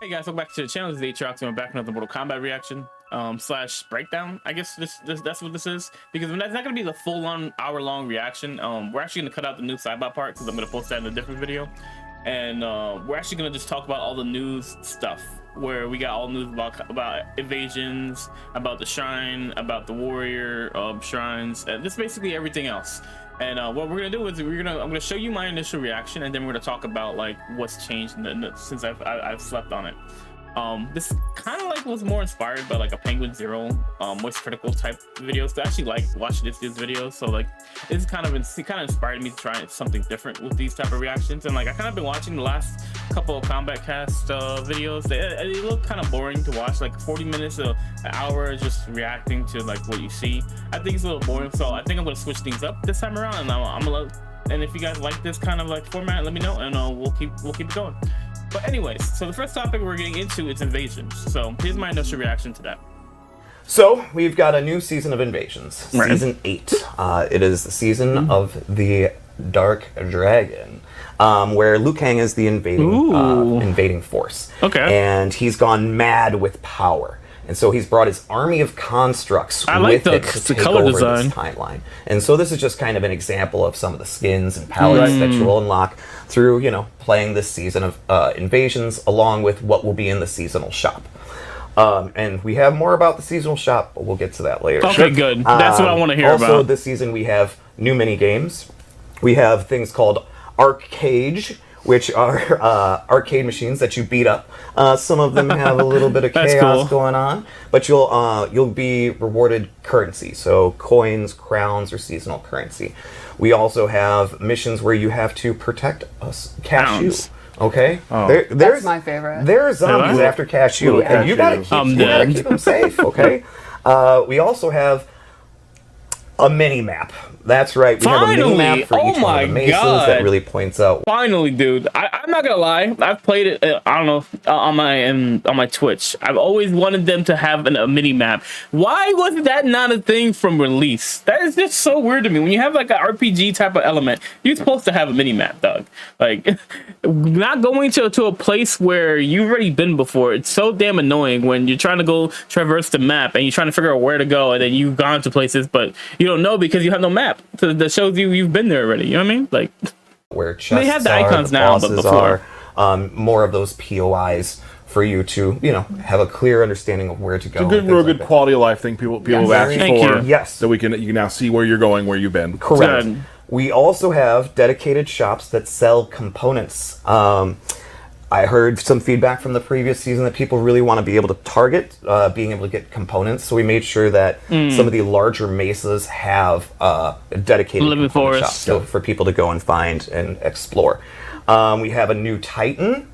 Hey guys, welcome back to the channel. This is Aatrox, and we're back with another Mortal Kombat reaction slash breakdown. I guess that's what this is, because that's not gonna be the full-on hour-long reaction. We're actually gonna cut out the new sidebar part because I'm gonna post that in a different video, and we're actually gonna just talk about all the news stuff, where we got all news about invasions, about the shrine, about the warrior shrines, and this basically everything else. And what we're gonna do is I'm gonna show you my initial reaction, and then we're gonna talk about like what's changed since I've slept on it. This kind of like was more inspired by like a Penguin Zero voice critical type videos. I actually like watching these videos, so like it kind of inspired me to try something different with these type of reactions. And like I kind of been watching the last couple of Kombat Cast videos. They look kind of boring to watch, like 40 minutes to an hour just reacting to like what you see. I think it's a little boring, so I think I'm gonna switch things up this time around, and I'm gonna. And if you guys like this kind of like format, let me know, and we'll keep it going. But anyways, so the first topic we're getting into is invasions. So here's my initial reaction to that. So we've got a new season of Invasions, right. Season 8. It is the season of the Dark Dragon, where Liu Kang is the invading force. Okay. And he's gone mad with power. And so he's brought his army of constructs with it to take color over design. this timeline. And so this is just kind of an example of some of the skins and palettes that you will unlock through, you know, playing this season of Invasions, along with what will be in the seasonal shop. And we have more about the seasonal shop, but we'll get to that later. Okay, good. That's what I want to hear about. Also, this season we have new mini games. We have things called Arcade, which are arcade machines that you beat up. Some of them have a little bit of chaos going on, but you'll be rewarded currency, so coins, crowns, or seasonal currency. We also have missions where you have to protect a cashew. Okay, That's my favorite. There are zombies after cashew, and you gotta keep them safe. Okay. We also have a mini map. That's right. We have a mini map for each one of the mesas that really points out. Finally, dude. I'm not gonna lie. I've played it. I don't know, on my Twitch. I've always wanted them to have a mini map. Why was that not a thing from release? That is just so weird to me. When you have like an RPG type of element, you're supposed to have a mini map, dog. Like, not going to a place where you've already been before. It's so damn annoying when you're trying to go traverse the map and you're trying to figure out where to go, and then you've gone to places, but you don't know because you have no map that shows you've been there already. You know what I mean? Like, where chests they have the icons now, but before more of those POIs for you to, you know, have a clear understanding of where to go. It's a good quality of life thing people have asked for. Yes. So you can now see where you're going, where you've been. Correct. Good. We also have dedicated shops that sell components. I heard some feedback from the previous season that people really want to be able to target being able to get components, so we made sure that some of the larger mesas have dedicated component shops for people to go and find and explore. We have a new Titan,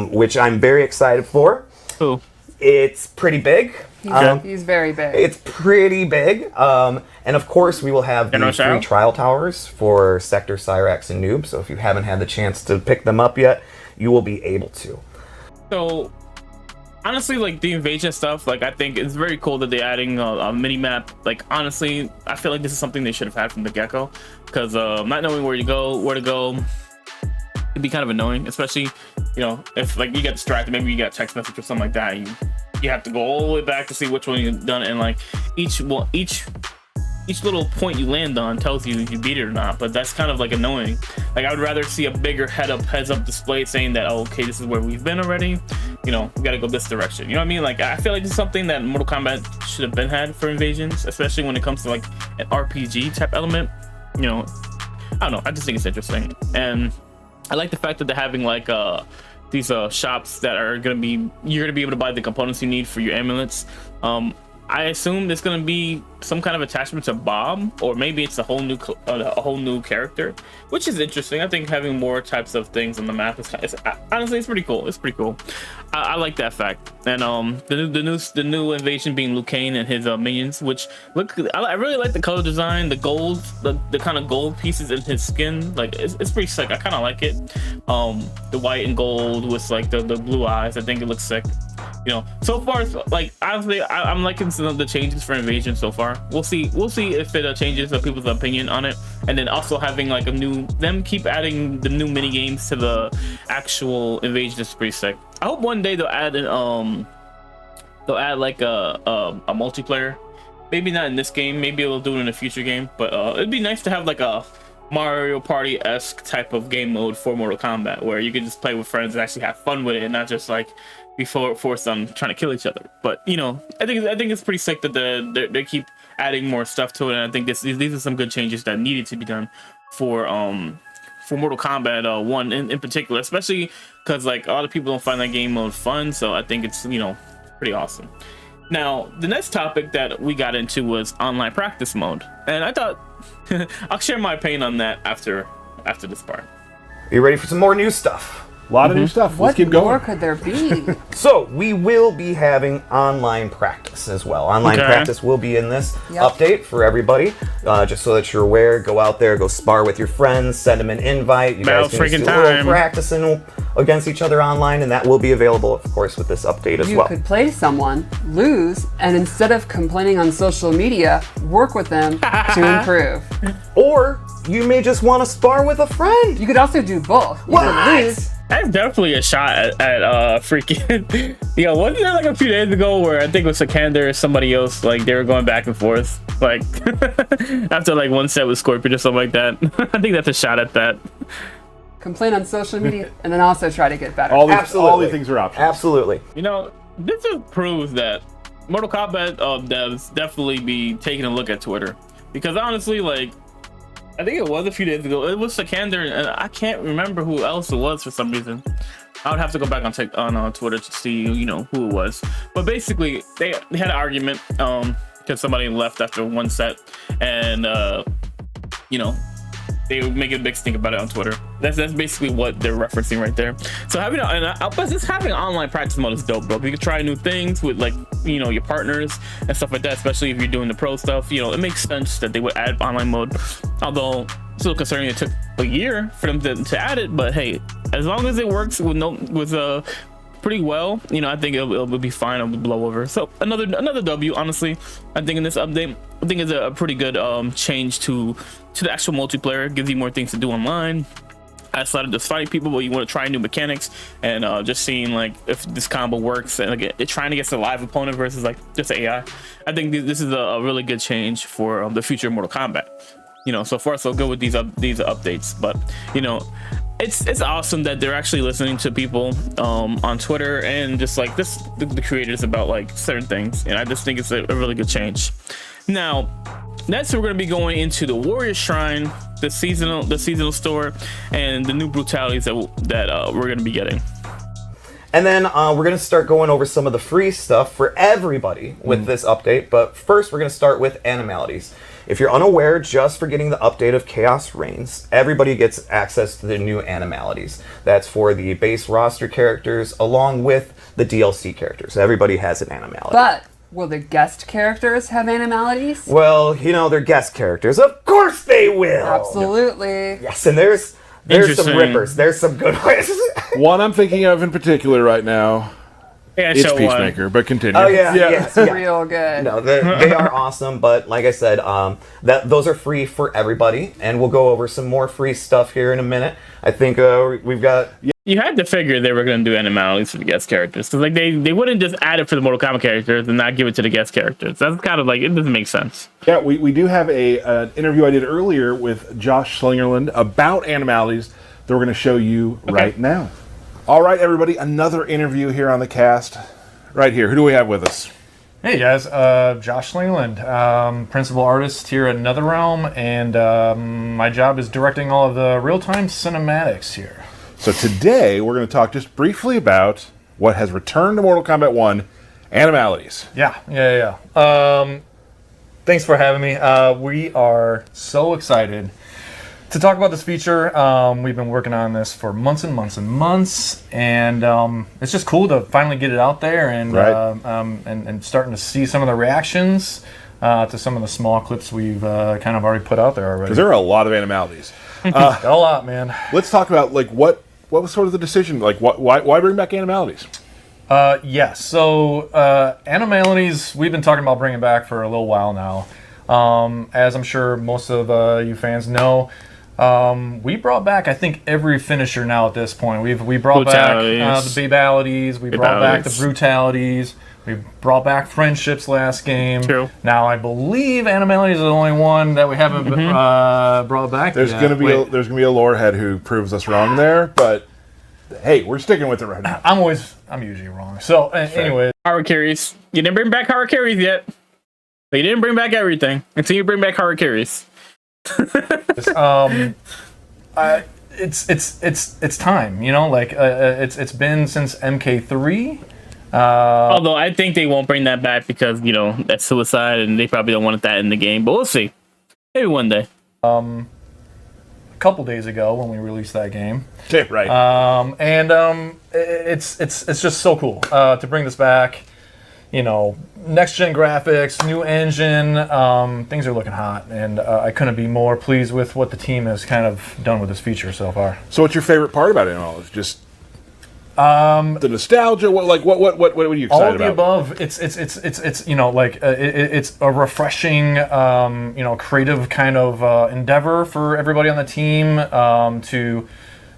which I'm very excited for. Ooh. It's pretty big. He's very big. It's pretty big. And of course, we will have the free trial towers for Sector, Cyrax, and Noob, so if you haven't had the chance to pick them up yet, you will be able to. So honestly, like the invasion stuff, like I think it's very cool that they're adding a mini map. Like honestly, I feel like this is something they should have had from the get-go, because not knowing where to go, it'd be kind of annoying, especially, you know, if like you get distracted, maybe you got a text message or something like that, you have to go all the way back to see which one you've done, and like each little point you land on tells you if you beat it or not. But that's kind of like annoying. Like I would rather see a bigger heads up display saying that, oh, okay, this is where we've been already, you know, we gotta go this direction. You know what I mean? Like I feel like this is something that Mortal Kombat should have been had for Invasions, especially when it comes to like an RPG type element. You know, I don't know, I just think it's interesting. And I like the fact that they're having like these shops that are you're gonna be able to buy the components you need for your amulets. I assume there's gonna be some kind of attachment to Bob, or maybe it's a whole new character, which is interesting. I think having more types of things on the map is honestly, it's pretty cool. It's pretty cool. I like that fact. And the new invasion being Liu Kang and his minions, which look, I really like the color design, the gold, the kind of gold pieces in his skin. Like it's pretty sick. I kind of like it. The white and gold with like the blue eyes. I think it looks sick. You know, so far, like honestly, I'm liking the changes for Invasion so far. We'll see if it changes people's opinion on it. And then also having like them keep adding the new mini games to the actual Invasion is pretty sick. I hope one day they'll add like a multiplayer. Maybe not in this game, maybe they'll do it in a future game, but it'd be nice to have like a Mario Party-esque type of game mode for Mortal Kombat, where you can just play with friends and actually have fun with it, and not just like be forced on trying to kill each other. But you know, I think it's pretty sick that they keep adding more stuff to it, and I think these are some good changes that needed to be done for Mortal Kombat 1 in particular, especially because like a lot of people don't find that game mode fun. So I think it's, you know, pretty awesome. Now, the next topic that we got into was online practice mode, and I thought I'll share my opinion on that after this part. Are you ready for some more new stuff? A lot of new stuff. Let's keep going. What more could there be? So, we will be having online practice as well. Online practice will be in this update for everybody. Just so that you're aware, go out there, go spar with your friends, send them an invite. You guys can do a little practicing against each other online, and that will be available, of course, with this update as well. You could play someone, lose, and instead of complaining on social media, work with them to improve. Or you may just want to spar with a friend. You could also do both. You could lose. That's definitely a shot at freaking. Yeah, wasn't there like a few days ago where I think it was Sikander or somebody else, like they were going back and forth, like after like one set with Scorpion or something like that. I think that's a shot at that. Complain on social media and then also try to get better. All these things are options. Absolutely. You know, this just proves that Mortal Kombat devs definitely be taking a look at Twitter, because honestly, like, I think it was a few days ago. It was Sikander, and I can't remember who else it was for some reason. I would have to go back on Twitter to see, you know, who it was. But basically, they had an argument because somebody left after one set, and you know, they were making a big stink about it on Twitter. That's basically what they're referencing right there. So having online practice mode is dope, bro. You can try new things with, like, you know, your partners and stuff like that, especially if you're doing the pro stuff. You know, it makes sense that they would add online mode, although still concerning it took a year for them to add it. But hey, as long as it works with pretty well, you know, I think it'll be fine. It'll blow over. So another W, honestly. I think in this update, I think it's a pretty good change to the actual multiplayer. It gives you more things to do online outside of just fighting people, but you want to try new mechanics and just seeing like if this combo works, and like it trying to get a live opponent versus like just AI. I think this is a really good change for the future of Mortal Kombat. You know, so far so good with these updates. But you know, it's awesome that they're actually listening to people on Twitter and just like the creators about like certain things, and I just think it's a really good change. Now, next we're going to be going into the Warrior Shrine, the seasonal store, and the new brutalities that we're going to be getting. And then we're going to start going over some of the free stuff for everybody with this update. But first, we're going to start with Animalities. If you're unaware, just for getting the update of Khaos Reigns, everybody gets access to the new Animalities. That's for the base roster characters along with the DLC characters. Everybody has an Animality. But will the guest characters have Animalities? Well, you know, they're guest characters. Of course they will! Absolutely. Yes, and there's some rippers. There's some good ones. One I'm thinking of in particular right now. Yeah, it's Peacemaker, but continue. Oh yeah, yes, yeah. Real good. No, they are awesome, but like I said, those are free for everybody, and we'll go over some more free stuff here in a minute. I think we've got. You had to figure they were going to do Animalities for the guest characters, because like they wouldn't just add it for the Mortal Kombat characters and not give it to the guest characters. That's kind of like, it doesn't make sense. Yeah, we do have an interview I did earlier with Josh Slingerland about Animalities that we're going to show you right now. All right, everybody, another interview here on the cast. Right here, who do we have with us? Hey guys, Josh Slingerland, principal artist here at NetherRealm, and my job is directing all of the real-time cinematics here. So today, we're going to talk just briefly about what has returned to Mortal Kombat 1, Animalities. Yeah. Thanks for having me. We are so excited to talk about this feature. We've been working on this for months and months and months, and it's just cool to finally get it out there and and starting to see some of the reactions to some of the small clips we've kind of already put out there already. Because there are a lot of Animalities. A lot, man. Let's talk about like what was sort of the decision, like why bring back Animalities? Yes. So, Animalities, we've been talking about bringing back for a little while now. As I'm sure most of you fans know, we brought back, I think, every finisher now at this point. We brought back the Babalities, we brought back the Brutalities, we brought back Friendships last game. True. Now, I believe Animalities is the only one that we haven't brought back There's yet. gonna be a lore head who proves us wrong there, but hey, we're sticking with it right now. I'm usually wrong. So, anyway. Harakiri's. You didn't bring back Harakiri's yet. But you didn't bring back everything until you bring back Harakiri's. It's time, you know, like it's been since MK3. Although I think they won't bring that back because, you know, that's suicide and they probably don't want that in the game. But we'll see. Maybe one day. A couple days ago when we released that game. Okay, right. It's just so cool to bring this back. You know, next gen graphics, new engine, things are looking hot, and I couldn't be more pleased with what the team has kind of done with this feature so far. So, what's your favorite part about it all? It's just the nostalgia. What are you excited about? All of the above. It's you know, like it's a refreshing, you know, creative kind of endeavor for everybody on the team to,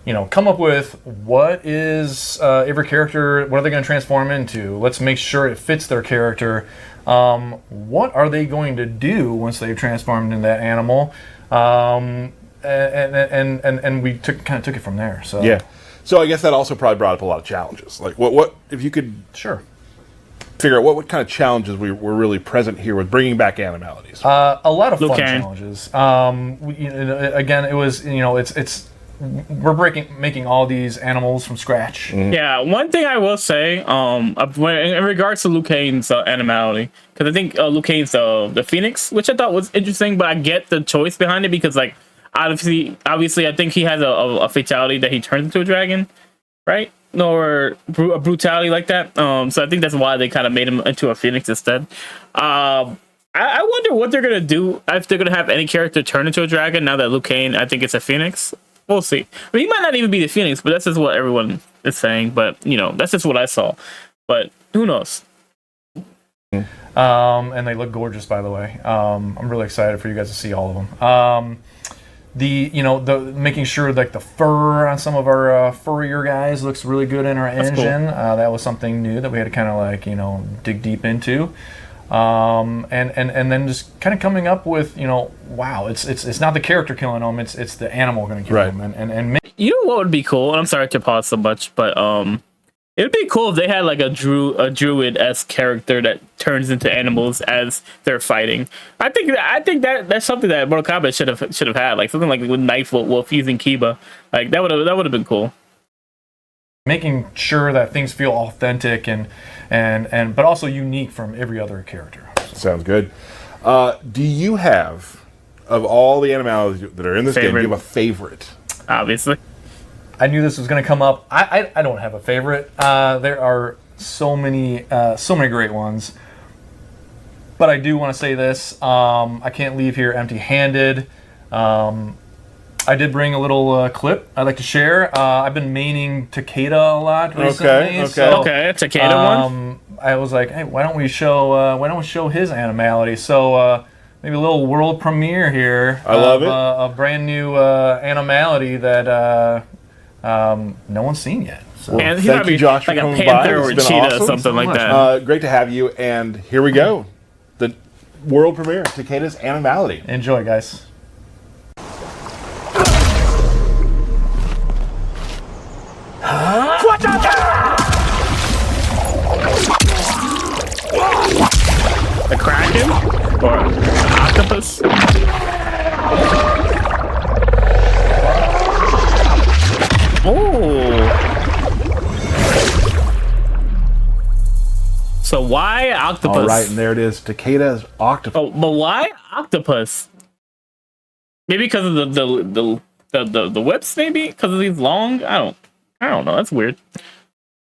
you know, come up with what is every character, what are they going to transform into? Let's make sure it fits their character. What are they going to do once they've transformed into that animal? And we kind of took it from there. So Yeah. So I guess that also probably brought up a lot of challenges. Like what if you could figure out what kind of challenges were really present here with bringing back Animalities? A lot of fun Okay. challenges. Again, it was, you know, we're making all these animals from scratch. Yeah, one thing I will say, in regards to Liu Kane's animality, because I think Liu Kane's the Phoenix, which I thought was interesting, but I get the choice behind it because, like, obviously, I think he has a fatality that he turns into a dragon, right? Or a brutality like that. So I think that's why they kind of made him into a Phoenix instead. I wonder what they're gonna do if they're gonna have any character turn into a dragon now that Liu Kane, I think it's a Phoenix. We'll see. I mean, he might not even be the Phoenix, but that's just what everyone is saying. But, you know, that's just what I saw. But who knows? And they look gorgeous, by the way. I'm really excited for you guys to see all of them. The making sure like the fur on some of our furrier guys looks really good in our engine. Cool. That was something new that we had to kind of like, you know, dig deep into. And then just kind of coming up with, you know, wow, it's not the character killing them, it's the animal going to kill them, and you know what would be cool? And I'm sorry to pause so much, but it would be cool if they had like a druid-esque character that turns into animals as they're fighting. I think that's something that Mortal Kombat should have had, like something like with Knife Wolf using Kiba, like that would have been cool. Making sure that things feel authentic and but also unique from every other character. Sounds good. Do you have, of all the Animalities that are in this game, do you have a favorite? Obviously. I knew this was going to come up. I don't have a favorite. There are so many great ones. But I do want to say this. I can't leave here empty-handed. I did bring a little clip I'd like to share. I've been maining Takeda a lot recently. Okay, Takeda one. I was like, hey, why don't we show his animality? So maybe a little world premiere here. I love it. A brand new animality that no one's seen yet. So. And he's thank you, Josh, like for a coming panther by. or a It's been cheetah awesome. or something like much. that. Great to have you, and here we go. The world premiere, Takeda's Animality. Enjoy, guys. A kraken or an octopus? Oh. So why octopus? All right, and there it is, Takeda's octopus. Oh, but why octopus? Maybe because of the whips. Maybe because of these long. I don't know. That's weird.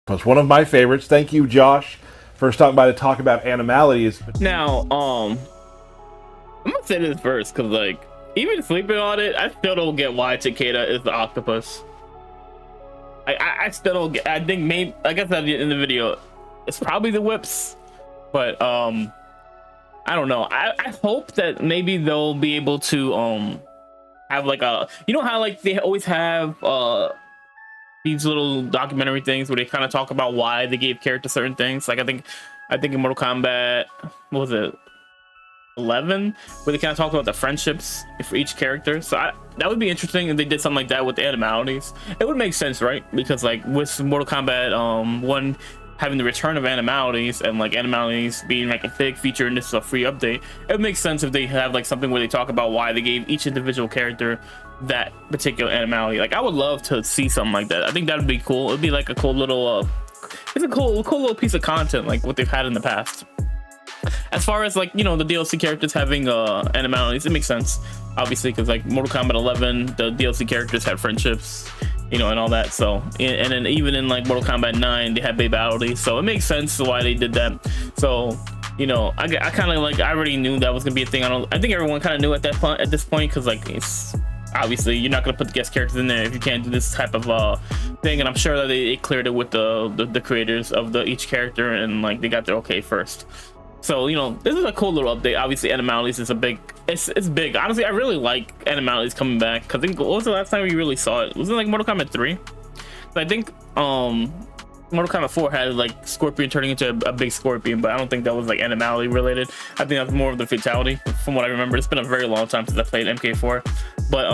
It's one of my favorites. Thank you, Josh, for stopping by to talk about Animalities. Now, I'm gonna say this first because, like, even sleeping on it, I still don't get why Takeda is the octopus. I still don't get. I think maybe, like I said in the video, it's probably the whips, but I don't know. I hope that maybe they'll be able to have like a, you know how like they always have these little documentary things where they kind of talk about why they gave characters certain things. Like I think in Mortal Kombat, what was it, 11, where they kind of talked about the friendships for each character. So that would be interesting if they did something like that with the Animalities. It would make sense, right? Because like with Mortal Kombat 1 having the return of Animalities, and like Animalities being like a big feature and this is a free update, it would make sense if they have like something where they talk about why they gave each individual character that particular animality. Like I would love to see something like that. I think that would be cool. It'd be like a cool little it's a cool little piece of content like what they've had in the past. As far as like, you know, the DLC characters having animalities, it makes sense, obviously, because like Mortal Kombat 11, the DLC characters had friendships, you know, and all that. So and then even in like Mortal Kombat 9, they had babalities, so it makes sense why they did that. So, you know, I kind of like, I already knew that was gonna be a thing. I think everyone kind of knew at this point, because like it's obviously you're not gonna put the guest characters in there if you can't do this type of thing. And I'm sure that they cleared it with the creators of each character, and like they got their okay first. So, you know, this is a cool little update. Obviously, Animalities is it's big. Honestly, I really like Animalities coming back. Because I think, what was the last time we really saw it? Was it like Mortal Kombat 3? So I think Mortal Kombat 4 had like Scorpion turning into a big scorpion, but I don't think that was like Animality related. I think that's more of the fatality, from what I remember. It's been a very long time since I played MK4. But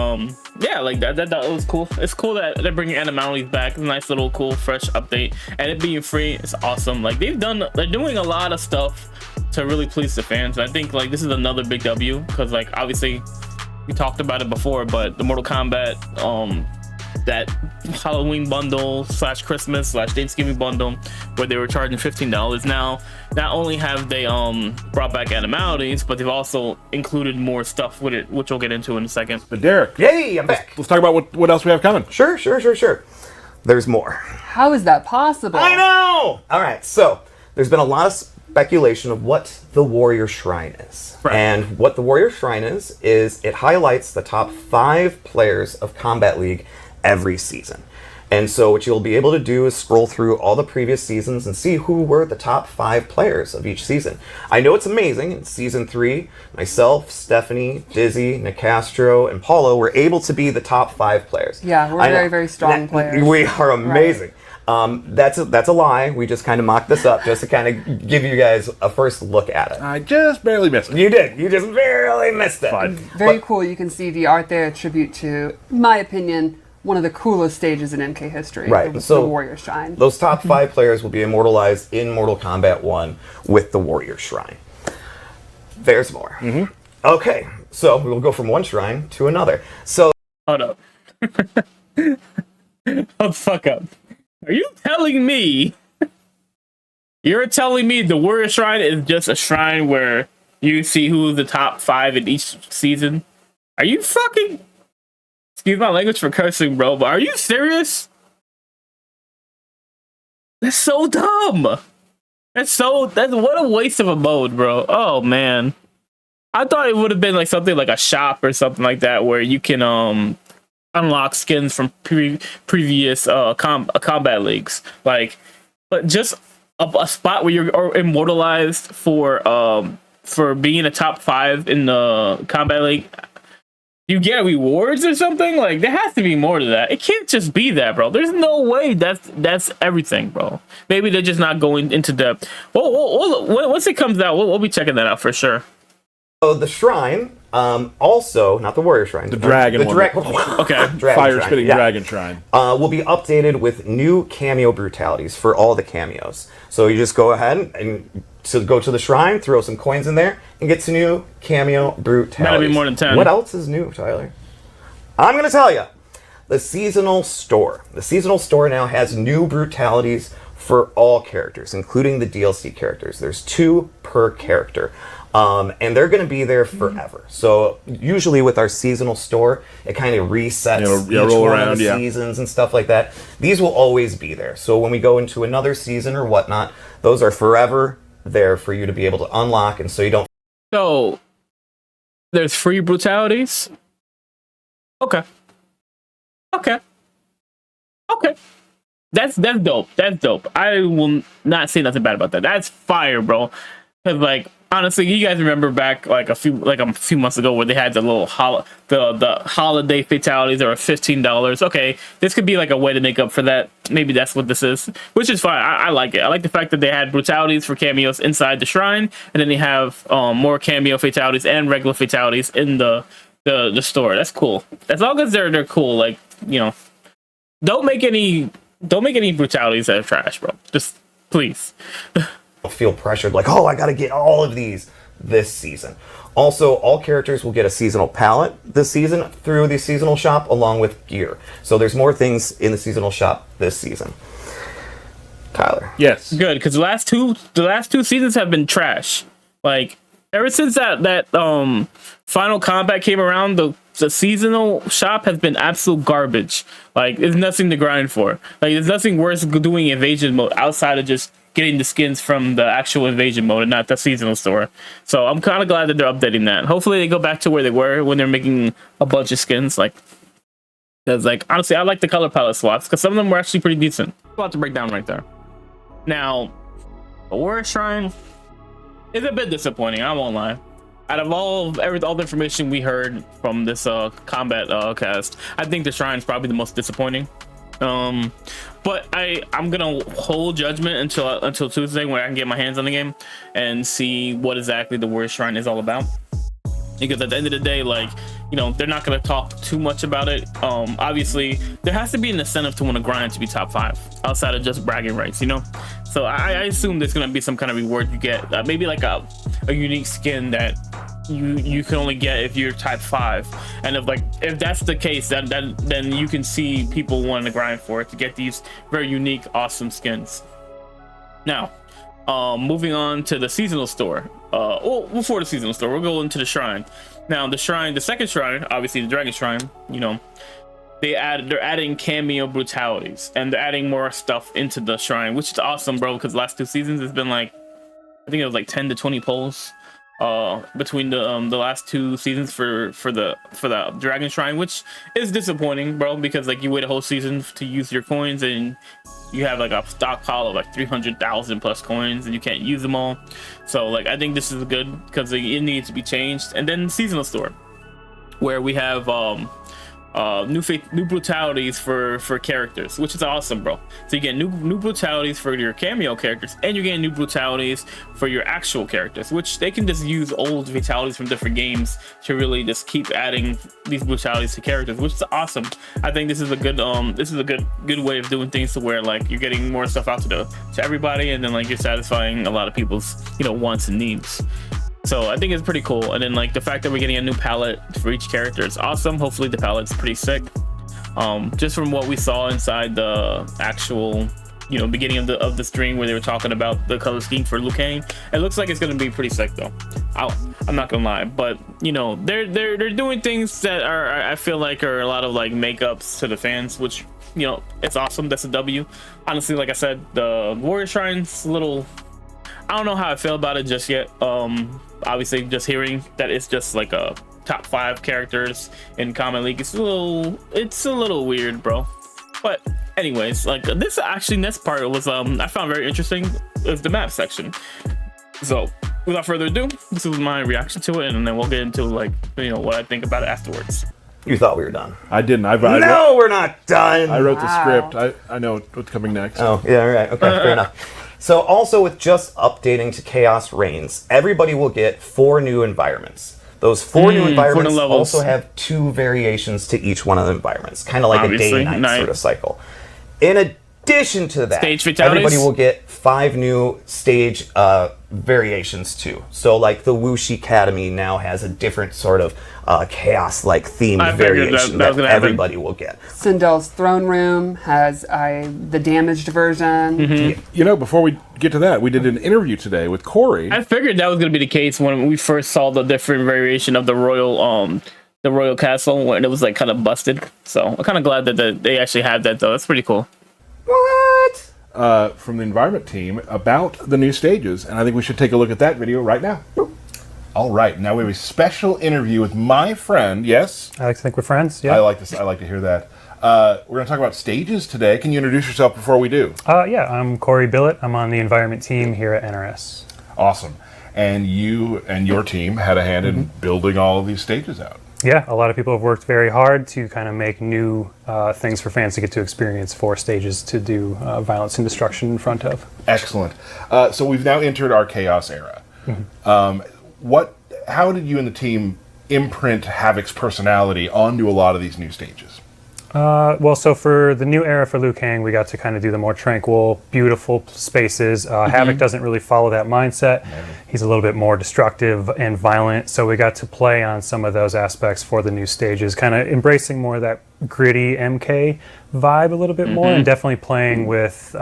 yeah, like that was cool. It's cool that they're bringing Animalities back. It's a nice little cool fresh update, and it being free is awesome. Like they're doing a lot of stuff to really please the fans. And I think like this is another big W, because like obviously we talked about it before, but the Mortal Kombat that Halloween bundle / Christmas / Thanksgiving bundle, where they were charging $15 now, not only have they brought back Animalities, but they've also included more stuff with it, which we'll get into in a second. But Derek, Yay, I'm back. let's talk about what else we have coming. Sure. There's more. How is that possible? I know! Alright, so there's been a lot of speculation of what the Warrior Shrine is. Right. And what the Warrior Shrine is it highlights the top 5 players of Kombat League every season. And so what you'll be able to do is scroll through all the previous seasons and see who were the top 5 players of each season. I know it's amazing. In season 3, myself, Stephanie, Dizzy, Nicastro, and Paulo were able to be the top 5 players. Yeah, we're very, very strong players. We are amazing. Right. That's a lie. We just kind of mocked this up just to kind of give you guys a first look at it. I just barely missed it. You did. You just barely missed it. Fine. Very cool. You can see the art there, a tribute to, in my opinion, one of the coolest stages in MK history. Right. The Warrior Shrine. Those top 5 players will be immortalized in Mortal Kombat 1 with the Warrior Shrine. There's more. Mm-hmm. Okay, so we'll go from one shrine to another. So, Hold up. Hold the fuck up. Are you telling me you're telling me the Warrior Shrine is just a shrine where you see who's the top 5 in each season? Are you fucking, excuse my language for cursing, bro, but are you serious? That's so dumb. That's what a waste of a mode, bro. Oh man. I thought it would have been like something like a shop or something like that where you can unlock skins from previous combat leagues, like, but just a spot where you're immortalized for being a top 5 in the combat league. You get rewards or something. Like there has to be more to that. It can't just be that, bro. There's no way that's everything, bro. Maybe they're just not going into depth. Once it comes out, we'll be checking that out for sure. So the shrine, also not the Warrior Shrine, The dragon one. Okay. Dragon Dragon Shrine. will be updated with new cameo brutalities for all the cameos. So you just go ahead and go to the shrine, throw some coins in there, and get some new cameo brutalities. Gotta be more than 10. What else is new, Tyler? I'm gonna tell you. The seasonal store. The seasonal store now has new brutalities for all characters, including the DLC characters. There's 2 per character. And they're going to be there forever. So usually with our seasonal store, it kind of resets each one of the seasons and stuff like that. These will always be there. So when we go into another season or whatnot, those are forever there for you to be able to unlock, and so you don't. So there's free brutalities. Okay. That's dope. That's dope. I will not say nothing bad about that. That's fire, bro. Because like honestly, you guys remember back like a few months ago where they had the little the holiday fatalities that were $15. Okay, this could be like a way to make up for that. Maybe that's what this is, which is fine. I like it. I like the fact that they had brutalities for cameos inside the shrine, and then they have more cameo fatalities and regular fatalities in the store. That's cool. As long as they're cool, like, you know, don't make any brutalities that are trash, bro. Just please. Feel pressured like, oh, I gotta get all of these this season. Also, all characters will get a seasonal palette this season through the seasonal shop along with gear. So there's more things in the seasonal shop this season. Tyler. Yes. Good, because the last two seasons have been trash. Like ever since that Final Kombat came around, the seasonal shop has been absolute garbage. Like there's nothing to grind for. Like there's nothing worse doing invasion mode outside of just getting the skins from the actual invasion mode and not the seasonal store. So I'm kind of glad that they're updating that. Hopefully they go back to where they were when they're making a bunch of skins. Like, because like honestly, I like the color palette swaps because some of them were actually pretty decent. A lot to break down right there. Now, the Warrior Shrine is a bit disappointing. I won't lie. Out of all the information we heard from this combat cast, I think the Shrine is probably the most disappointing. But I'm gonna hold judgment until Tuesday when I can get my hands on the game and see what exactly the Warrior Shrine is all about. Because at the end of the day, like, you know, they're not gonna talk too much about it. Obviously, there has to be an incentive to want to grind to be top 5 outside of just bragging rights, you know. So I assume there's gonna be some kind of reward you get, maybe like a unique skin that you can only get if you're type 5, and if that's the case, then you can see people wanting to grind for it to get these very unique, awesome skins. Now, moving on to the seasonal store. Well, before the seasonal store, we'll go into the shrine. Now, the second shrine, obviously the Dragon Shrine. You know, they're adding cameo brutalities, and they're adding more stuff into the shrine, which is awesome, bro. Because the last 2 seasons it's been like, I think it was like 10 to 20 polls between the last 2 seasons for the Dragon Shrine, which is disappointing, bro, because like you wait a whole season to use your coins and you have like a stockpile of like 300,000 plus coins and you can't use them all. So like I think this is good because it needs to be changed. And then seasonal store, where we have new brutalities for characters, which is awesome, bro. So you get new brutalities for your cameo characters, and you're getting new brutalities for your actual characters, which they can just use old fatalities from different games to really just keep adding these brutalities to characters, which is awesome. I think this is a good good way of doing things to where like you're getting more stuff out to everybody, and then like you're satisfying a lot of people's, you know, wants and needs. So I think it's pretty cool. And then like the fact that we're getting a new palette for each character is awesome. Hopefully the palette's pretty sick. Just from what we saw inside the actual, you know, beginning of the stream where they were talking about the color scheme for Liu Kang, it looks like it's gonna be pretty sick though. I'm not gonna lie, but you know, they're doing things that are, I feel like, are a lot of like makeups to the fans, which, you know, it's awesome. That's a W. Honestly, like I said, the Warrior Shrine's a little, I don't know how I feel about it just yet. Obviously, just hearing that it's just like a top 5 characters in Common League, it's a little weird, bro. But anyways, like this part was I found very interesting, is the map section. So without further ado, this was my reaction to it, and then we'll get into like, you know, what I think about it afterwards. You thought we were done. I didn't. No, we're not done. I wrote the script. I know what's coming next. Oh, yeah, all right. Okay, fair enough. So also with just updating to Khaos Reigns, everybody will get 4 new environments. Those 4 new environments also have 2 variations to each one of the environments, kind of like obviously, a day-night sort of cycle. In addition to that, everybody will get 5 new stage variations too. So like the Wuxi Academy now has a different sort of chaos-like themed variation that everybody will get. Sindel's Throne Room has the damaged version. Mm-hmm. You know, before we get to that, we did an interview today with Corey. I figured that was going to be the case when we first saw the different variation of the royal castle when it was like kind of busted. So I'm kind of glad that they actually have that though. That's pretty cool. What? From the environment team about the new stages, and I think we should take a look at that video right now. All right, now we have a special interview with my friend. Yes, I like to think we're friends. Yeah, I like this. I like to hear that. We're going to talk about stages today. Can you introduce yourself before we do? Yeah, I'm Corey Billett. I'm on the environment team here at NRS. Awesome. And you and your team had a hand in building all of these stages out. Yeah, a lot of people have worked very hard to kind of make new things for fans to get to experience, 4 stages to do violence and destruction in front of. Excellent. So we've now entered our Chaos era. How did you and the team imprint Havoc's personality onto a lot of these new stages? Well, so for the new era for Liu Kang, we got to kind of do the more tranquil, beautiful spaces. Havoc doesn't really follow that mindset. He's a little bit more destructive and violent, so we got to play on some of those aspects for the new stages, kind of embracing more of that gritty MK vibe a little bit more, and definitely playing with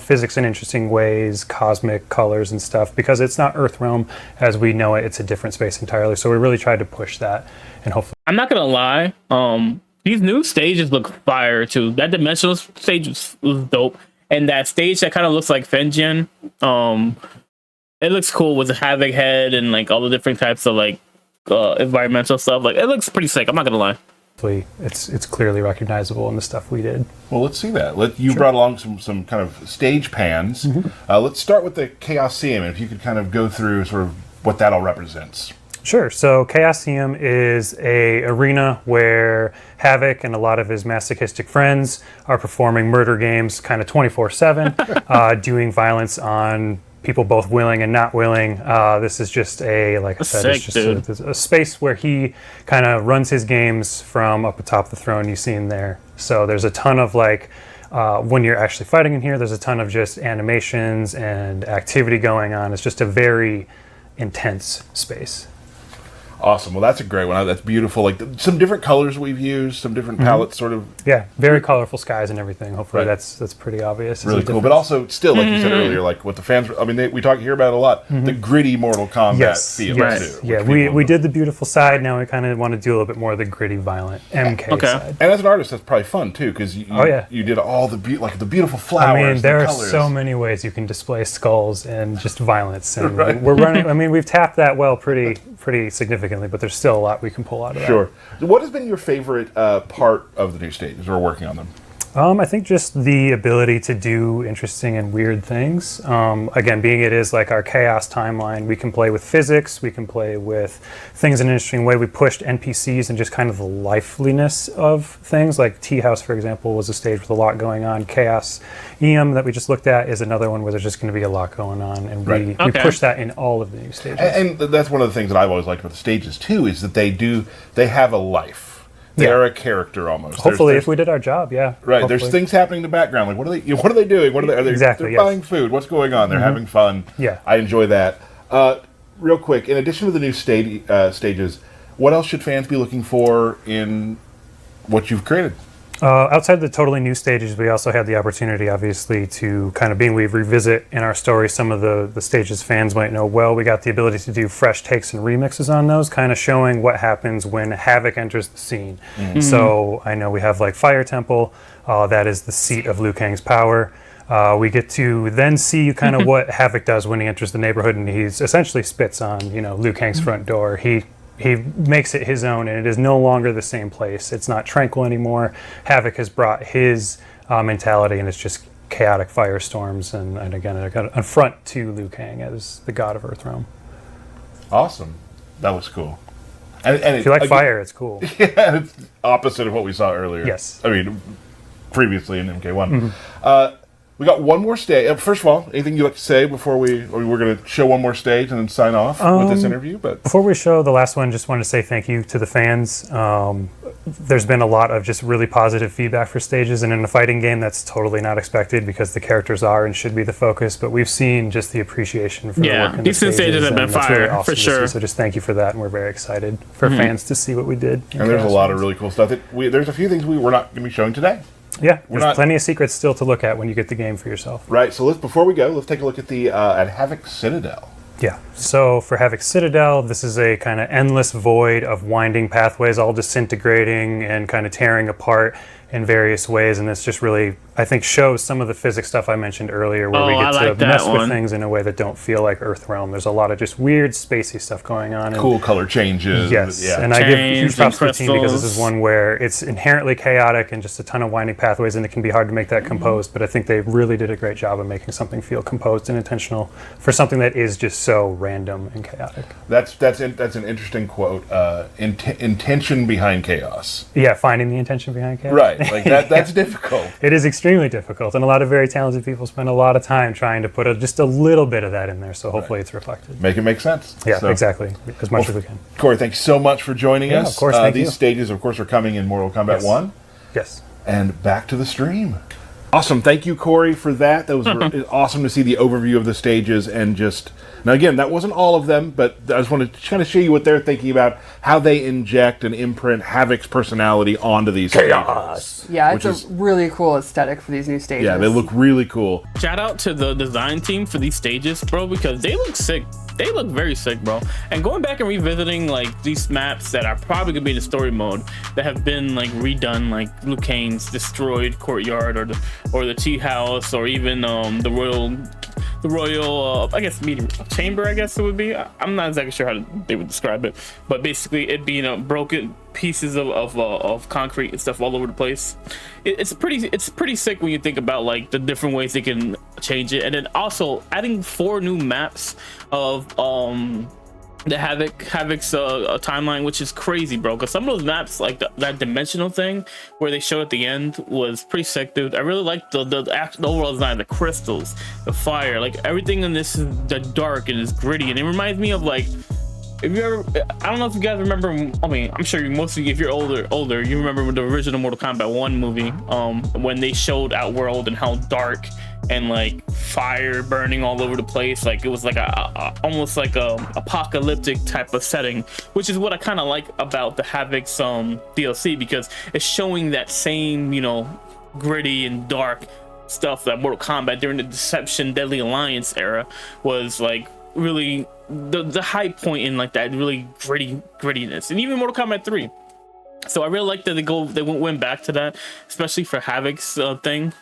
physics in interesting ways, cosmic colors and stuff, because it's not Earthrealm as we know it. It's a different space entirely, so we really tried to push that, and hopefully... I'm not gonna lie, these new stages look fire too. That dimensional stage was dope, and that stage that kind of looks like Fenjian, it looks cool with the Havoc head and like all the different types of like environmental stuff. Like, it looks pretty sick. I'm not gonna lie. It's clearly recognizable in the stuff we did. Well, let's see that. You brought along some kind of stage pans. Let's start with the Chaosium, if you could kind of go through sort of what that all represents. Sure. So Chaosium is a arena where Havoc and a lot of his masochistic friends are performing murder games kind of 24/7, doing violence on people both willing and not willing. This is just like I said, it's just a space where he kind of runs his games from up atop the throne you see in there. So there's a ton of when you're actually fighting in here, there's a ton of just animations and activity going on. It's just a very intense space. Awesome. Well, that's a great one. That's beautiful. Like some different colors we've used, some different palettes, sort of. Yeah, very colorful skies and everything. Hopefully, that's pretty obvious. Really cool. But also, still, like you said earlier, like what the fans. I mean, we talk here about it a lot. The gritty Mortal Kombat feel. Yes. Too. Yeah, we did the beautiful side. Now we kind of want to do a little bit more of the gritty, violent MK side. And as an artist, that's probably fun too, because you did all the the beautiful flowers. I mean, there are colors. so many ways you can display skulls and just violence. And we're running. I mean, we've tapped that well pretty significantly, but there's still a lot we can pull out of that. Sure. What has been your favorite part of the new stages or working on them? I think just the ability to do interesting and weird things. Again, being it is like our chaos timeline, we can play with physics, we can play with things in an interesting way. We pushed NPCs and just kind of the liveliness of things. Like Tea House, for example, was a stage with a lot going on. Chaos EM that we just looked at is another one where there's just going to be a lot going on, and we push that in all of the new stages. And that's one of the things that I've always liked about the stages too, is that they have a life. They're a character almost. Hopefully, if we did our job, yeah. Right. Hopefully. There's things happening in the background. Like, what are they doing? Are they exactly, they're buying food. What's going on? They're having fun. Yeah. I enjoy that. Real quick, in addition to the new stages, what else should fans be looking for in what you've created? Outside the totally new stages, we also had the opportunity, obviously, to kind of we revisit in our story some of the stages fans might know well. We got the ability to do fresh takes and remixes on those, kind of showing what happens when Havoc enters the scene. So I know we have like Fire Temple, that is the seat of Liu Kang's power. We get to then see kind of what Havoc does when he enters the neighborhood, and he's essentially spits on Liu Kang's front door. He makes it his own, and it is no longer the same place. It's not tranquil anymore. Havoc has brought his mentality, and it's just chaotic firestorms, and again, an affront to Liu Kang as the god of Earthrealm. Awesome. That was cool. And if you like fire, it's cool. Yeah, it's opposite of what we saw earlier. Yes. I mean, previously in MK1. We got one more stage. First of all, anything you'd like to say before we're going to show one more stage and then sign off with this interview? But before we show the last one, just want to say thank you to the fans. There's been a lot of just really positive feedback for stages, and in a fighting game, that's totally not expected because the characters are and should be the focus. But we've seen just the appreciation for the work in the stages have been fire, really awesome for sure. So just thank you for that, and we're very excited for fans to see what we did. And there's a lot of really cool stuff. There's a few things we're not going to be showing today. Yeah, there's plenty of secrets still to look at when you get the game for yourself. Right, so before we go, let's take a look at at Havoc Citadel. Yeah, so for Havoc Citadel, this is a kind of endless void of winding pathways all disintegrating and kind of tearing apart. in various ways, and this just really, I think, shows some of the physics stuff I mentioned earlier, where we get to mess with things in a way that don't feel like Earthrealm. There's a lot of just weird, spacey stuff going on. Cool color changes. Yes, yeah. and I give huge props to the team because this is one where it's inherently chaotic and just a ton of winding pathways, and it can be hard to make that composed, but I think they really did a great job of making something feel composed and intentional for something that is just so random and chaotic. That's an interesting quote. Intention behind chaos. Yeah, finding the intention behind chaos. Right, like that's difficult. It is extremely difficult, and a lot of very talented people spend a lot of time trying to put just a little bit of that in there, so hopefully it's reflected. Make it make sense. Yeah, exactly, as much as we can. Corey, thanks so much for joining us. Of course, thank you. These stages, of course, are coming in Mortal Kombat 1. Yes. And back to the stream. Awesome. Thank you, Corey, for that. That was awesome to see the overview of the stages and just... Now, again, that wasn't all of them, but I just wanted to kind of show you what they're thinking about, how they inject and imprint Havoc's personality onto these stages. Yeah, it's a really cool aesthetic for these new stages. Yeah, they look really cool. Shout out to the design team for these stages, bro, because they look sick. They look very sick, bro. And going back and revisiting like these maps that are probably gonna be in the story mode that have been like redone, like Liu Kang's destroyed courtyard or the tea house, or even the royal I guess meeting chamber, I guess it would be. I'm not exactly sure how they would describe it, but basically it being broken pieces of concrete and stuff all over the place. It's pretty sick when you think about like the different ways they can change it, and then also adding 4 new maps of the Havoc's timeline, which is crazy, bro, because some of those maps, like that dimensional thing where they showed at the end, was pretty sick, dude. I really like the overall design, the crystals, the fire, like everything in this is dark and is gritty, and it reminds me of like, if you ever, I don't know if you guys remember, I mean, I'm sure most of you, if you're older, you remember the original Mortal Kombat 1 movie, when they showed Outworld and how dark and like fire burning all over the place, like it was like almost like a apocalyptic type of setting, which is what I kind of like about the Havoc's DLC, because it's showing that same, you know, gritty and dark stuff that Mortal Kombat during the Deception Deadly Alliance era was like really the high point in, like that really grittiness, and even Mortal Kombat 3. So I really like that they went back to that, especially for Havoc's thing.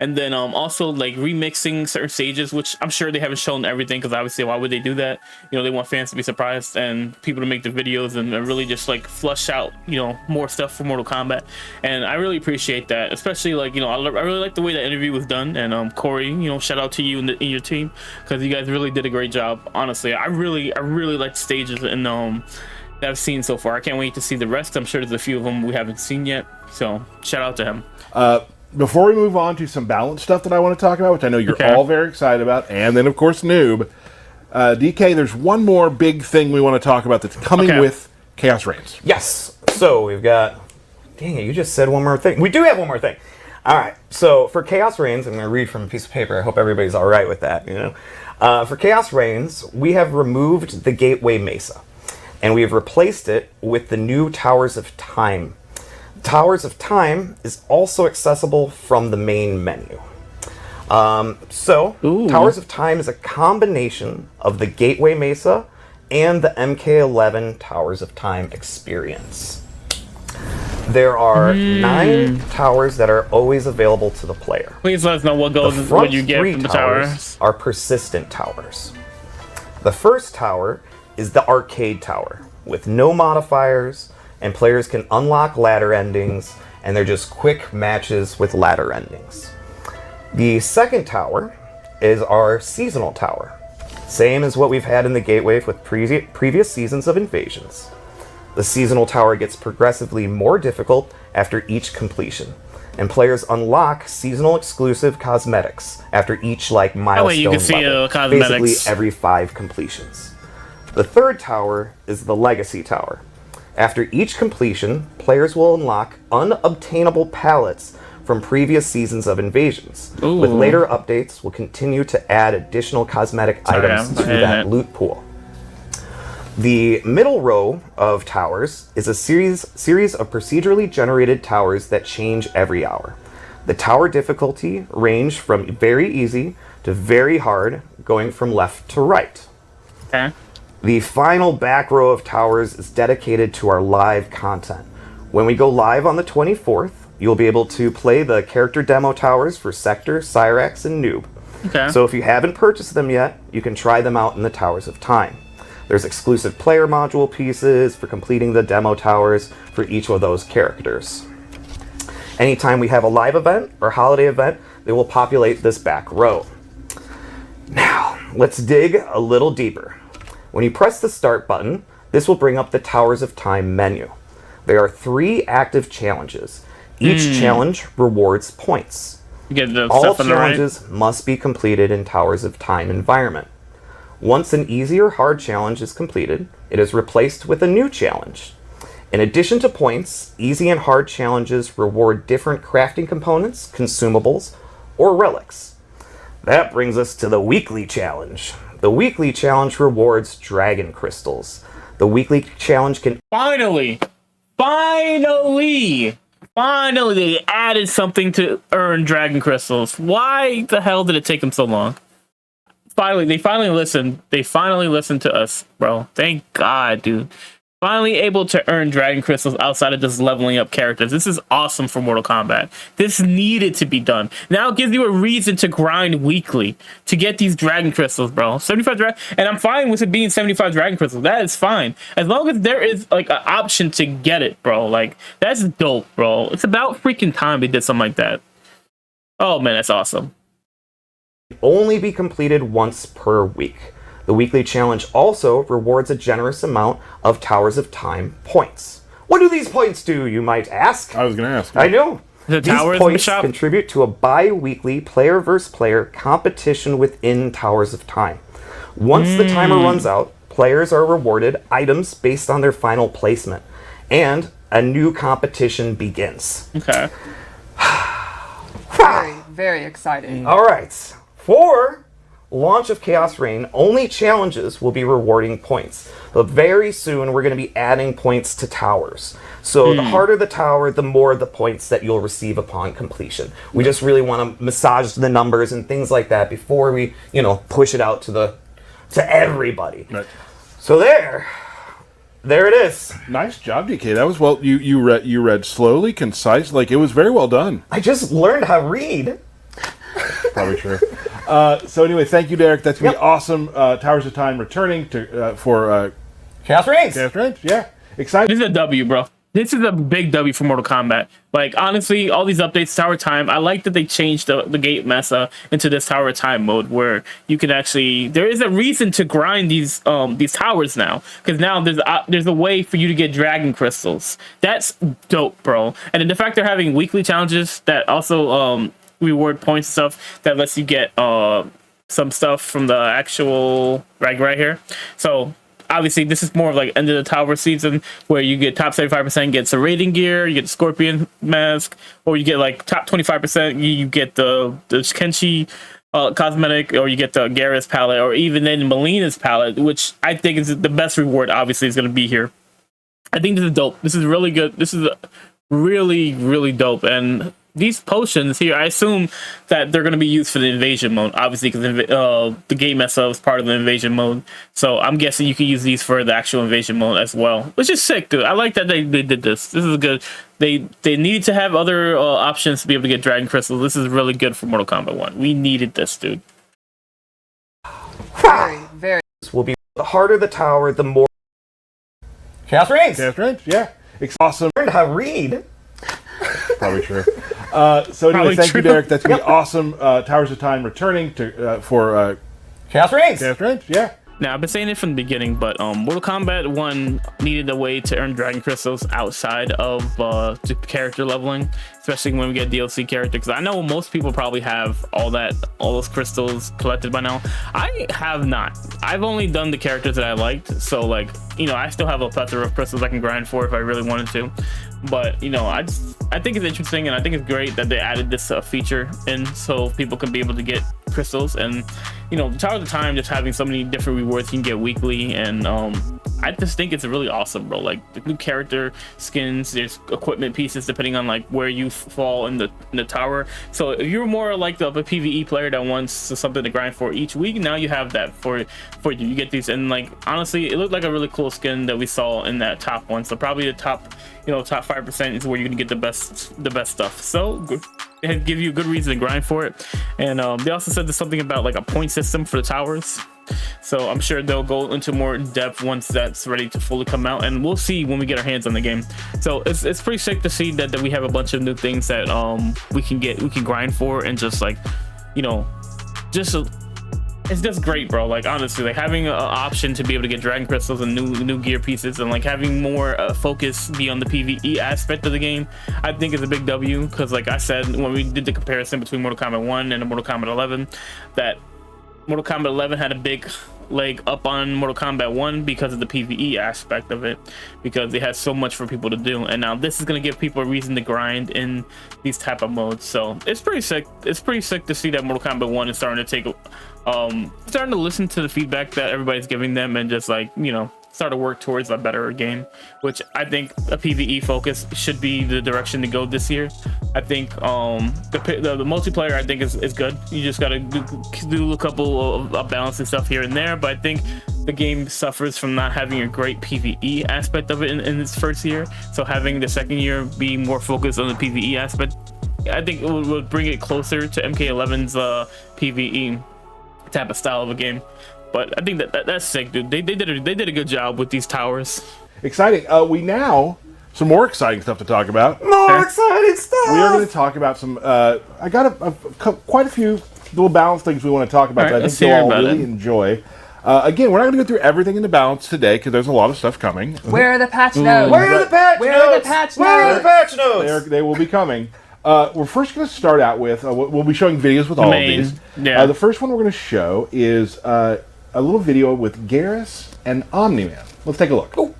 And then also like remixing certain stages, which I'm sure they haven't shown everything, because obviously why would they do that? You know, they want fans to be surprised and people to make the videos and really just like flush out, you know, more stuff for Mortal Kombat. And I really appreciate that, especially like, you know, I really like the way that interview was done. And Corey, you know, shout out to you and your team, because you guys really did a great job. Honestly, I really like the stages and that I've seen so far. I can't wait to see the rest. I'm sure there's a few of them we haven't seen yet, so shout out to him. Before we move on to some balance stuff that I want to talk about, which I know you're all very excited about, and then, of course, Noob, DK, there's one more big thing we want to talk about that's coming with Khaos Reigns. Yes. So we've got... Dang it, you just said one more thing. We do have one more thing. All right. So for Khaos Reigns, I'm going to read from a piece of paper. I hope everybody's all right with that, you know. For Khaos Reigns, we have removed the Gateway Mesa, and we have replaced it with the new Towers of Time. Towers of Time is also accessible from the main menu. Towers of Time is a combination of the Gateway Mesa and the MK11 Towers of Time experience. There are 9 towers that are always available to the player. Please let us know what you get from the towers. Are persistent towers. The first tower is the Arcade Tower, with no modifiers, and players can unlock ladder endings, and they're just quick matches with ladder endings. The second tower is our Seasonal Tower, same as what we've had in the Gateway with previous seasons of Invasions. The Seasonal Tower gets progressively more difficult after each completion, and players unlock seasonal exclusive cosmetics after each milestone you can see cosmetics. Basically every 5 completions. The third tower is the Legacy Tower. After each completion, players will unlock unobtainable palettes from previous seasons of Invasions. Ooh. With later updates, we'll continue to add additional cosmetic items to that loot pool. The middle row of towers is a series of procedurally generated towers that change every hour. The tower difficulty range from very easy to very hard, going from left to right. Okay. The final back row of towers is dedicated to our live content. When we go live on the 24th, you'll be able to play the character demo towers for Sector, Cyrax, and Noob. Okay. So if you haven't purchased them yet, you can try them out in the Towers of Time. There's exclusive player module pieces for completing the demo towers for each of those characters. Anytime we have a live event or holiday event, they will populate this back row. Now, let's dig a little deeper. When you press the start button, this will bring up the Towers of Time menu. There are 3 active challenges. Each challenge rewards points. You get the All stuff on the right. challenges must be completed in Towers of Time environment. Once an easy or hard challenge is completed, it is replaced with a new challenge. In addition to points, easy and hard challenges reward different crafting components, consumables, or relics. That brings us to the weekly challenge. The weekly challenge rewards dragon crystals. The weekly challenge can Finally, they added something to earn dragon crystals. Why the hell did it take them so long? They finally listened. They finally listened to us, bro. Thank God, dude. Finally able to earn dragon crystals outside of just leveling up characters. This is awesome for Mortal Kombat. This needed to be done. Now it gives you a reason to grind weekly to get these dragon crystals, bro. 75 dragon, and I'm fine with it being 75 dragon crystals. That is fine. As long as there is like an option to get it, bro. Like, that's dope, bro. It's about freaking time they did something like that. Oh man, that's awesome. only be completed once per week. The weekly challenge also rewards a generous amount of Towers of Time points. What do these points do, you might ask? I was going to ask. I know. The These towers in the points shop? contribute to a bi-weekly player versus player competition within Towers of Time. Once the timer runs out, players are rewarded items based on their final placement, and a new competition begins. Okay. Very, very exciting. All right. For launch of Khaos Reigns, only challenges will be rewarding points. But very soon, we're going to be adding points to towers. So the harder the tower, the more the points that you'll receive upon completion. We just really want to massage the numbers and things like that before we, push it out to everybody. Right. So there it is. Nice job, DK. That was well. You read slowly, concise. Like, it was very well done. I just learned how to read. Probably true. So anyway, thank you, Derek. That's gonna be awesome. Towers of Time returning to for Khaos Reigns. Khaos Reigns. Yeah, excited. This is a W, bro. This is a big W for Mortal Kombat. Like, honestly, all these updates, Tower of Time, I like that they changed the gate mesa into this Tower of Time mode where you can actually, there is a reason to grind these towers now, because now there's a way for you to get dragon crystals. That's dope, bro. And then the fact they're having weekly challenges that also reward points and stuff that lets you get some stuff from the actual right here. So obviously, this is more of like end of the tower season where you get top 75% gets a rating gear, you get the Scorpion mask, or you get like top 25%, you get the Kenshi cosmetic, or you get the Garrus palette, or even then Melina's palette, which I think is the best reward. Obviously, is going to be here. I think this is dope. This is really good. This is really, really dope. And these potions here, I assume that they're going to be used for the invasion mode, obviously, because the game mess-up is part of the invasion mode. So I'm guessing you can use these for the actual invasion mode as well, which is sick, dude. I like that they did this. This is good. They need to have other options to be able to get Dragon Crystals. This is really good for Mortal Kombat 1. We needed this, dude. Very, very. Will be the harder the tower, the more. Khaos Reigns. Khaos Reigns. Yeah, it's awesome. Learned how to read. Probably true. So anyway, thank you, Derek. That's gonna be awesome. Towers of Time returning to for Khaos Reigns. Khaos Reigns. Yeah. Now, I've been saying it from the beginning, but Mortal Kombat 1 needed a way to earn Dragon Crystals outside of the character leveling, especially when we get DLC character, because I know most people probably have all those crystals collected by now. I have not. I've only done the characters that I liked, so like, I still have a plethora of crystals I can grind for if I really wanted to. But I think it's interesting, and I think it's great that they added this feature in so people can be able to get crystals. And you know, the Tower of the Time just having so many different rewards you can get weekly, and I just think it's really awesome, bro. Like the new character skins, there's equipment pieces depending on like where you fall in the tower. So if you're more like a PvE player that wants something to grind for each week, now you have that for you. You get these, and like honestly, it looked like a really cool skin that we saw in that top one. So probably the top, you know, top 5% is where you're gonna get the best stuff. So good. It give you a good reason to grind for it. And they also said there's something about like a point system for the towers. So I'm sure they'll go into more depth once that's ready to fully come out, and we'll see when we get our hands on the game. So it's pretty sick to see that we have a bunch of new things that we can grind for, and just like, you know, just it's just great, bro. Like honestly, like having an option to be able to get dragon crystals and new gear pieces, and like having more focus be on the PvE aspect of the game, I think is a big W. Because like I said, when we did the comparison between Mortal Kombat 1 and Mortal Kombat 11, that Mortal Kombat 11 had a big leg up on Mortal Kombat 1 because of the PvE aspect of it, because it has so much for people to do, and now this is going to give people a reason to grind in these type of modes. So it's pretty sick. It's pretty sick to see that Mortal Kombat 1 is starting to take starting to listen to the feedback that everybody's giving them, and just like, you know, start to work towards a better game, which I think a PvE focus should be the direction to go this year. I think the multiplayer I think is good. You just gotta do a couple of balancing stuff here and there, but I think the game suffers from not having a great PvE aspect of it in its first year. So having the second year be more focused on the PvE aspect, I think it would bring it closer to MK11's PvE type of style of a game. But I think that's sick, dude. They did a good job with these towers. Exciting. We now some more exciting stuff to talk about. More exciting stuff. We are going to talk about some. I got quite a few little balance things we want to talk about that I think you'll all really enjoy. Again, we're not going to go through everything in the balance today because there's a lot of stuff coming. Where are the patch notes? Where are the patch Where notes? are the patch Where are the notes? patch notes? They will be coming. We're first going to start out with. We'll be showing videos with all of these. Yeah. The first one we're going to show is a little video with Garrus and Omni-Man. Let's take a look. Oh.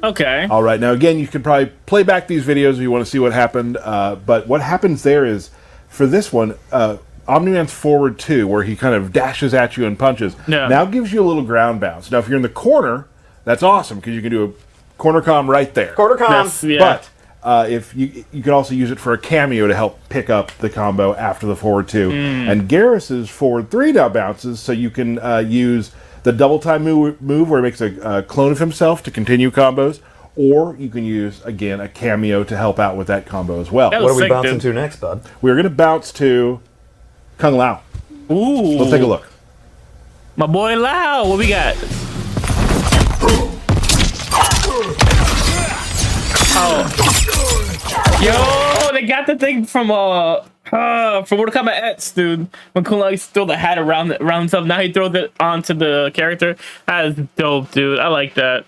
Okay. All right. Now, again, you can probably play back these videos if you want to see what happened. But what happens there is, for this one, Omni-Man's forward 2, where he kind of dashes at you and punches, now gives you a little ground bounce. Now, if you're in the corner, that's awesome because you can do a corner comm right there. Corner comm. Yeah. But if you can also use it for a cameo to help pick up the combo after the forward 2. And Garrus's forward 3 now bounces, so you can use the double time move where he makes a clone of himself to continue combos, or you can use, again, a cameo to help out with that combo as well. That What are we sick, bouncing dude. to next, bud? We're going to bounce to Kung Lao. Ooh. Let's take a look. My boy Lao, what we got? Oh. Yo, they got the thing from Mortal Kombat X, dude. When Kung Lao used to throw the hat around himself, now he throws it onto the character. That is dope, dude. I like that.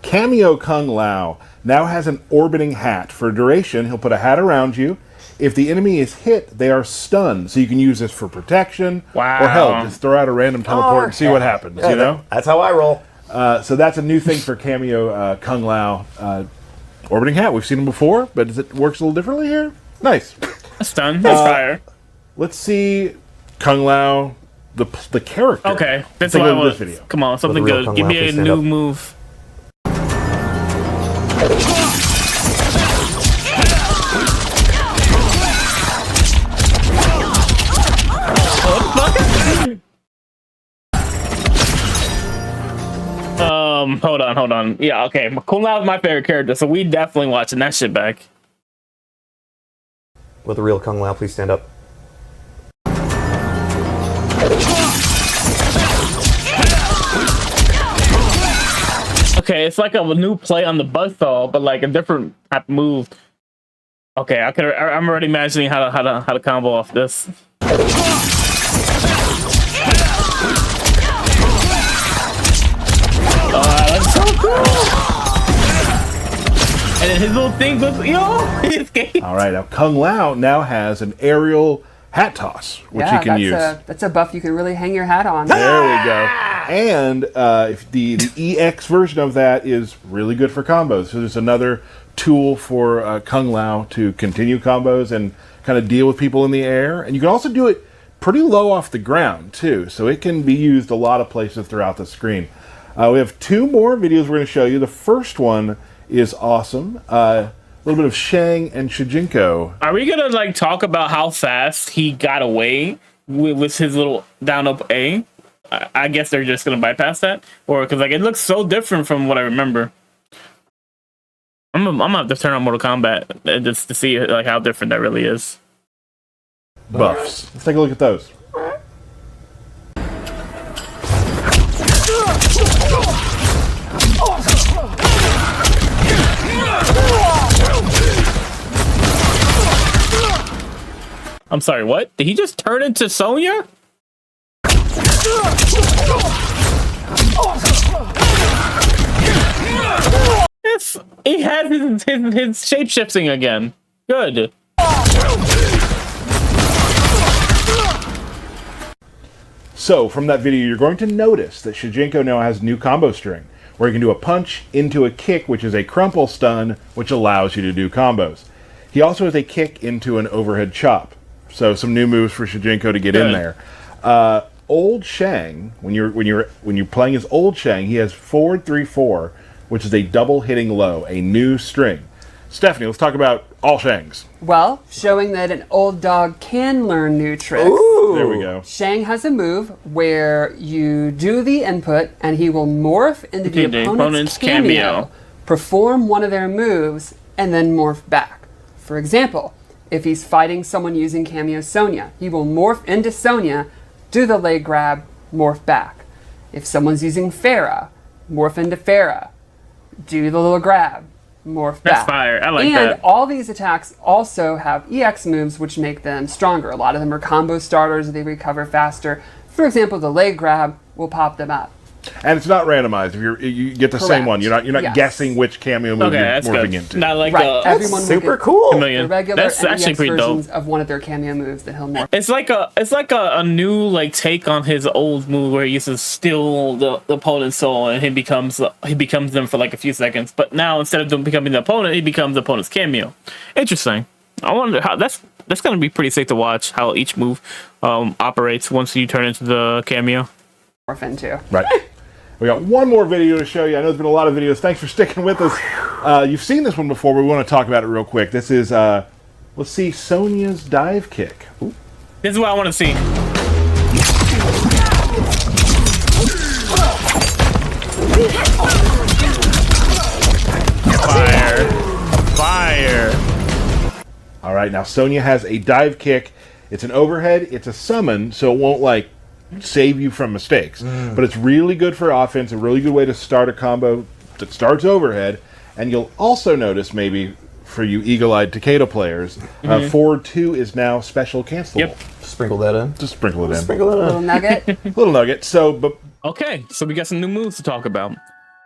Cameo Kung Lao now has an orbiting hat. For duration, he'll put a hat around you. If the enemy is hit, they are stunned. So you can use this for protection. Wow. Or hell, just throw out a random teleport and see what happens, Yeah, you know? that's how I roll. So that's a new thing for Cameo Kung Lao. Orbiting hat, we've seen him before, but it works a little differently here. Nice. Stun. That's fire. Let's see Kung Lao, the character. Okay, that's Let's take a what I look at was. this video. Come on, something real good. Kung Give Lao, me a please stand new up. move. Hold on. Yeah, okay. Kung Lao is my favorite character, so we definitely watching that shit back. Will the real Kung Lao please stand up? Okay, it's like a new play on the buzzsaw, but like a different type of move. Okay, I'm already imagining how to combo off this. That's so cool. And then his little thing goes, yo, he escaped. All right, now Kung Lao now has an aerial hat toss, which you can use. That's a buff you can really hang your hat on. There we go. And if the EX version of that is really good for combos. So there's another tool for Kung Lao to continue combos and kind of deal with people in the air. And you can also do it pretty low off the ground, too. So it can be used a lot of places throughout the screen. We have 2 more videos we're going to show you. The first one is awesome. A little bit of Shang and Shijinko. Are we gonna like talk about how fast he got away with his little down up A? I guess they're just gonna bypass that, or because like it looks so different from what I remember. I'm gonna have to turn on Mortal Kombat just to see like how different that really is. Buffs. Let's take a look at those. I'm sorry, what? Did he just turn into Sonya? Yes, he has his shape shifting again. Good. So, from that video, you're going to notice that Shijinko now has new combo string, where you can do a punch into a kick, which is a crumple stun, which allows you to do combos. He also has a kick into an overhead chop. So some new moves for Shijinko to get in there. Old Shang, when you're playing as Old Shang, he has forward 3-4, which is a double hitting low, a new string. Stephanie, let's talk about all Shangs. Well, showing that an old dog can learn new tricks. Ooh. There we go. Shang has a move where you do the input and he will morph into the opponent's cameo, perform one of their moves, and then morph back. For example, if he's fighting someone using cameo Sonya, he will morph into Sonya, do the leg grab, morph back. If someone's using Farah, morph into Farah, do the little grab, morph back. That's fire. I like that. And all these attacks also have EX moves which make them stronger. A lot of them are combo starters, they recover faster. For example, the leg grab will pop them up. And it's not randomized. If you get the same one, you're not guessing which cameo move you're morphing into. Not like Everyone super will get cool. the regular That's and actually EX pretty versions dope. of one of their cameo moves that he'll morph. It's like a new like take on his old move where he used to steal the opponent's soul and he becomes them for like a few seconds. But now instead of them becoming the opponent, he becomes the opponent's cameo. Interesting. I wonder how that's gonna be pretty sick to watch how each move operates once you turn into the cameo. Morph into. Right. We got one more video to show you. I know there's been a lot of videos. Thanks for sticking with us. You've seen this one before, but we want to talk about it real quick. This is, let's see, Sonya's dive kick. Ooh. This is what I want to see. Fire. All right, now Sonya has a dive kick. It's an overhead. It's a summon, so it won't, like, save you from mistakes. But it's really good for offense, a really good way to start a combo that starts overhead. And you'll also notice, maybe for you eagle-eyed Takeda players, forward 2 is now special cancelable. Yep. Sprinkle that in. Just sprinkle it in. Sprinkle that Little in. nugget. Little nugget. So, but Okay, so we got some new moves to talk about.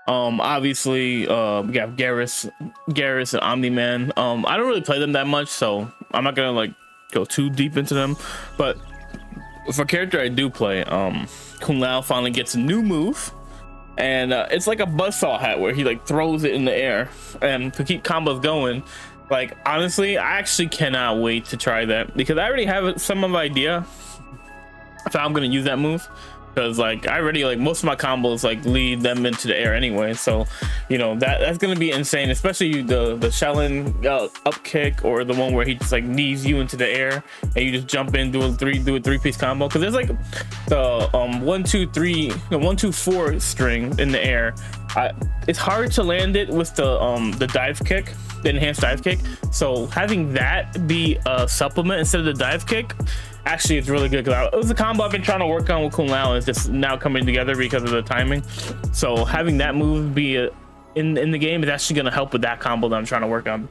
Obviously, we got Garrus and Omni-Man. I don't really play them that much, so I'm not gonna like go too deep into them. But for a character I do play, Kung Lao finally gets a new move, and it's like a buzzsaw hat where he like throws it in the air, and to keep combos going. Like honestly, I actually cannot wait to try that because I already have some of an idea if I'm gonna use that move. Because like I already like most of my combos like lead them into the air anyway, so you know that's gonna be insane, especially the shelling up kick or the one where he just like knees you into the air and you just jump in, do a three-piece combo. Because there's like the 1-2-3 string in the air. It's hard to land it with the dive kick, the enhanced dive kick. So having that be a supplement instead of the dive kick. Actually, it's really good because it was a combo I've been trying to work on with Kung Lao, and it's just now coming together because of the timing. So having that move be in the game is actually going to help with that combo that I'm trying to work on.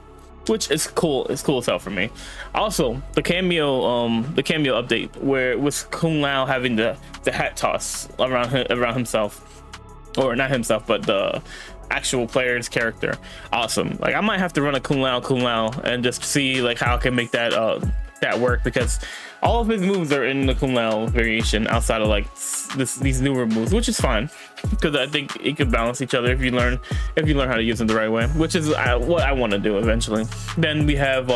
which is cool. It's cool as hell for me. Also, the cameo update where it was Kung Lao having the hat toss around himself, or not himself, but the actual player's character. Awesome. Like, I might have to run a Kung Lao and just see like how I can make that work, because all of his moves are in the Kung Lao variation outside of like these newer moves, which is fine, because I think it could balance each other if you learn how to use them the right way, which is what I want to do eventually. Then we have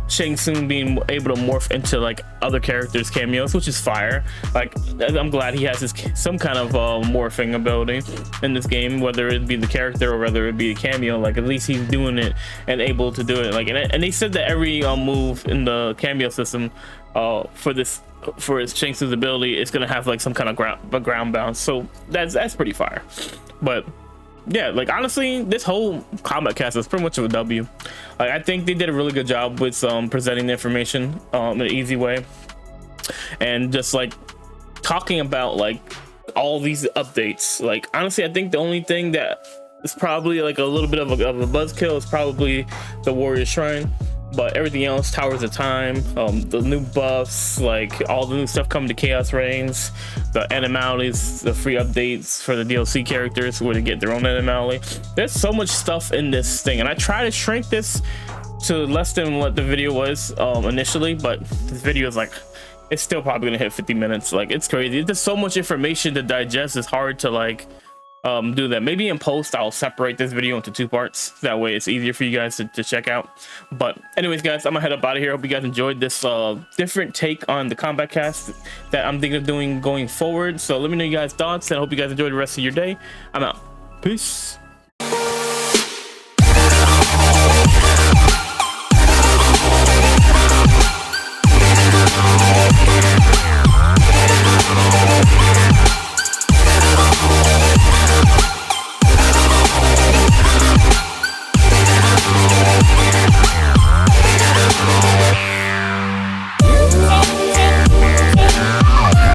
Shang Tsung being able to morph into like other characters' cameos, which is fire. Like, I'm glad he has some kind of morphing ability in this game, whether it be the character or whether it be a cameo. Like, at least he's doing it and able to do it. Like, and they said that every move in the cameo system for his Shang Tsung's ability is gonna have like some kind of ground bounce. So that's pretty fire. But yeah, like, honestly, this whole Kombat cast is pretty much of a W. Like, I think they did a really good job with presenting the information in an easy way, and just like talking about like all these updates. Like, honestly, I think the only thing that is probably like a little bit of a buzzkill is probably the Warrior Shrine. But everything else, Towers of Time, the new buffs, like all the new stuff coming to Khaos Reigns, the Animalities, the free updates for the DLC characters where they get their own animality. There's so much stuff in this thing, and I try to shrink this to less than what the video was initially, but this video is like, it's still probably gonna hit 50 minutes. Like, it's crazy. There's so much information to digest. It's hard to like do that. Maybe in post I'll separate this video into 2 parts, that way it's easier for you guys to check out. But anyways, guys, I'm gonna head up out of here. Hope you guys enjoyed this different take on the Kombat cast that I'm thinking of doing going forward. So let me know you guys' thoughts, and I hope you guys enjoy the rest of your day. I'm out. Peace.